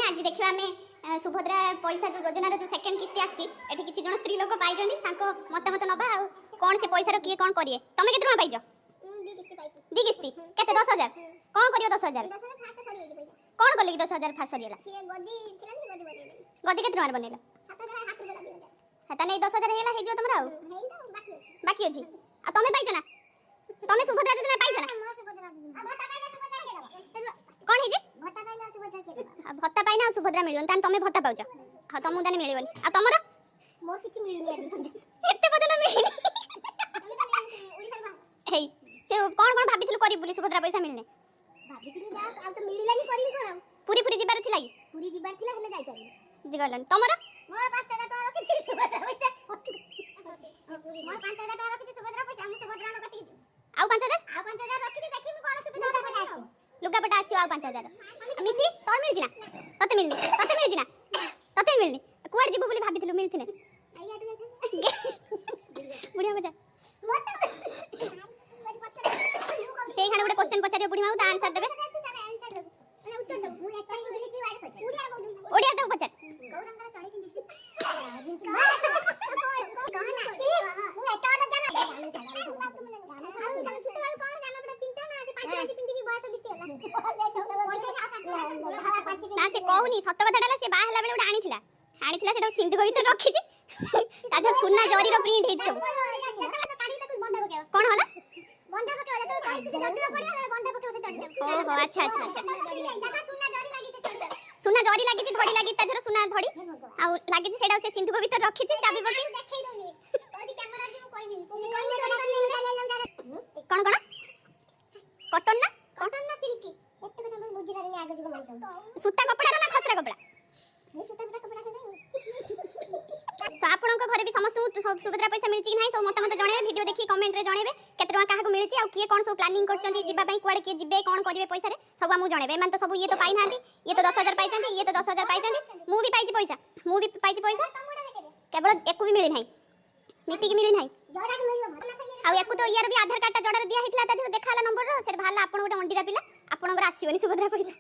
मैंने आज देखियो आमे सुभद्रा पैसा जो योजना जो सेकंड किस्ती आछि एठी किछि जण स्त्री लोक पाइ जंदी ताको मत नबा आ कोन से पैसा रो किए कोन करिए तमे केते रमा पाइजो दी किस्ती केते 10000 कोन करियो 10000 फास्ट सरी हे पैसा कोन करले 10000 फास्ट सरी हला से गद्दी थिला नि गद्दी बनेला गद्दी केते रमा बनेला 7000 हाथ रुपया लागला हता नै 10000 हेला हे जो तमरा बाकी अछि आ तमे पाइजो ना तमे सुभद्रा योजना पाइजो ना कोन हे जे भत्ता पाइना सुभद्रा मिलियन तान तमे भत्ता पाउछ ह तमु ताने मिलिबन आ तमरा मोर किछि मिलियन एते बदला मिलिनी हे से कोन कोन भाबिथिलु करी बोली सुभद्रा पैसा मिलने भाबिथिलु जा आ तो मिलिलानी करी कोन पूरी जिबार थिला की पूरी जिबार थिला हले जाई पारी दिगलन तमरा मोर 5000 टका रखि सुभद्रा पैसा मोर 5000 टका रखि सुभद्रा पैसा हम सुभद्रा न कति आ 5000 रखि देखि मु कोन सुभद्रा पैसा लुगा पटा आसी आ 5000 मिठी तोर मिल जिना तते मिल जिना तते मिलनी कुआड जिबु बोली भाबिथिलु मिलथिने आइया बुढ़िया बजा सेई खाने गोटे क्वेश्चन पचारियो बुढ़ी माऊ ता आंसर देबे माने उत्तर दे मु एक टाइम बोली की वाइड पचार ओडिया तो पचार गौरंगर चढ़ी कि दिसी से कहूनी सत कथाटा से बाहला बेले उडा आनी थिला सेटा सिंधु कहि तो रखी छी तादर सुन्ना जरी रो प्रिंट हेत सब कोन होला बंधा पके होला तो काई से जटला पड़िया बंधा पके से चढ़ ओहो अच्छा सुन्ना जरी लागी छी धड़ी लागी तादर सुन्ना धड़ी आ लागी छी सेटा से सिंधु को भीतर रखी छी चाबी पके देखै दोनी ओदी कैमरा रे कहबी कोन कॉटन ना सिल्की एते कथा हम बुझी रे आगे जुग माइछन सूता कपड़ा ना खसरा कपड़ा ए सूता कपड़ा तो आपन को घरे भी समस्त सुभद्रा पैसा मिलची कि नाही सब मत जणेबे वीडियो देखि कमेंट रे जणेबे केते टका काहा को मिलची आ किए कोन सब प्लानिंग करचंती जिबा पई कुआडे के जिबे कोन करिवे पैसा रे सब हमु जणेबे मान तो सब ये तो पाई नांती ये तो 10000 पाइछंती ये तो 10000 पाइछंती मु भी पाइछि पैसा केवल एको भी मिली नाही मिट्टी की मिली नाही जडा के मिलियो आ एको तो यार भी आधार कार्ड ता जडा दिया हितला ता देखा हला नंबर रो से भाला आपन गोटे मंडीरा पिला आपन घर आसीबनी सुभद्रा पैसा